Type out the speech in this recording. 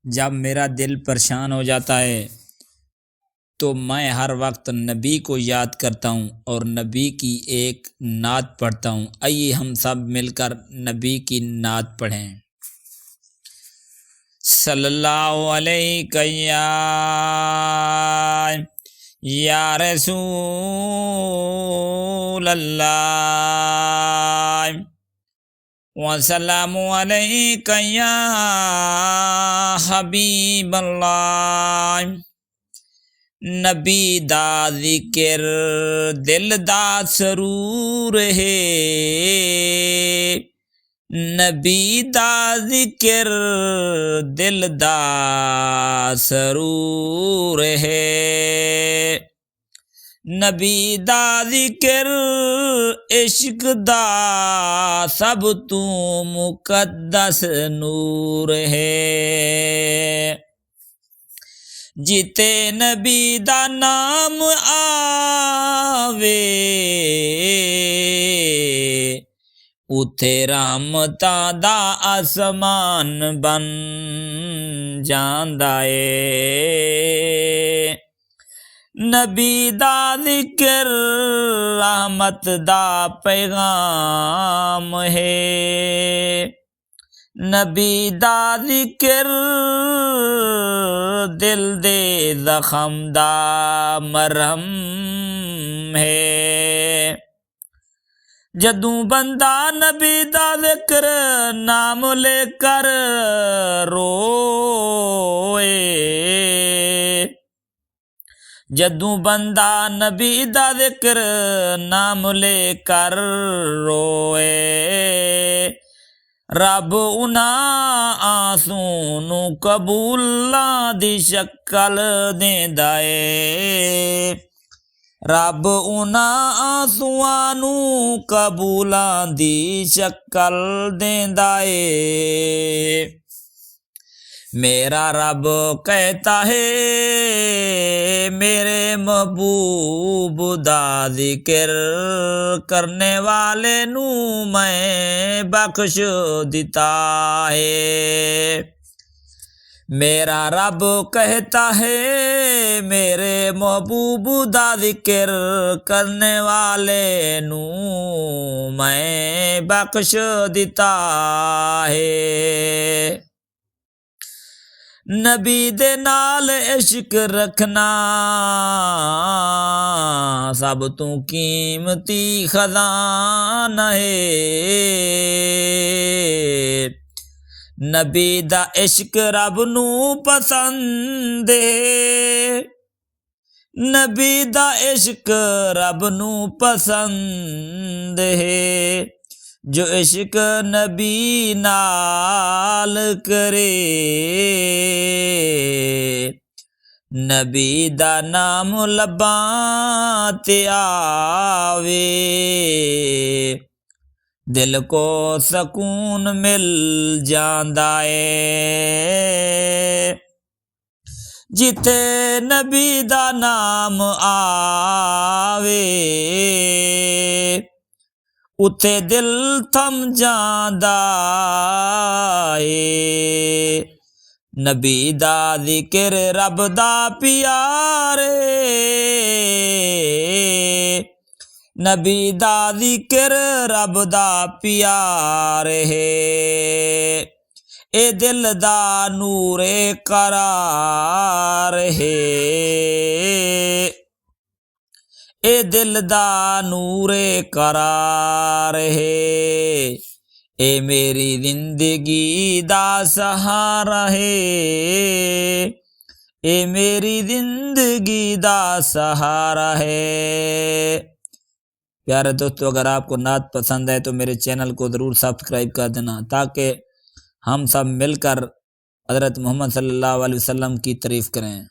जब मेरा दिल परेशान हो जाता है तो मैं हर वक्त नबी को याद करता हूँ और नबी की एक नात पढ़ता हूँ। आइए हम सब मिलकर नबी की नात पढ़ें। सल्लल्लाहु अलैहि या रसूल अल्लाह वसल्लमु अलैका या हबीब अल्लाह। नबी दा जिक्र दिल दा सरूर है, नबी दा जिक्र दिल दा सरूर है। नबी दा जिक्र इश्क दा सब तू मुकद्दस नूर है। जिते नबी दा नाम आवे उथे रहमतां दा आसमान बन जांदा ए। नबी दा जिक्र रहमत दा पैगाम है, नबी दा जिक्र दिल दे जख्म दा मरहम है। जदू बंदा नबी दा जिक्र नाम लेकर रोए, जदू बंदा नबी दा जिक्र नाम लेकर रोए, रब उन्हां आंसू नू कबूलां दी शक्ल देंदा ए। रब उन्हां आंसुआं नू कबूलां दी शक्ल देंदा ए। मेरा रब कहता है मेरे महबूब दा जिक्र करने वाले नू मैं बख्श दिता है। मेरा रब कहता है मेरे महबूब दा जिक्र करने वाले नू मैं बख्श दिता है। नबी दे नाल इश्क रखना सब तू कीमती खजाना है। नबी दा इश्क रब नू पसंद है, नबी दा इश्क रब नू पसंद है। जो इश्क नबी नाल करे नबी दा नाम लब्बां ते आवे, दिल को सकून मिल जांदा ए। जिथे नबी दा नाम आवे उथे दिल थम जांदा ए। नबी दा जिक्र रब दा प्यारे, नबी दा जिक्र रब दा प्यार है। ए दिल दा नूरे करार है, ए दिल दा नूरे करार है। ए मेरी जिंदगी दा सहारा है, ए मेरी जिंदगी दा सहारा है। प्यारे दोस्तों, अगर आपको नात पसंद है तो मेरे चैनल को ज़रूर सब्सक्राइब कर देना ताकि हम सब मिलकर हज़रत मोहम्मद सल्लल्लाहु अलैहि वसल्लम की तारीफ़ करें।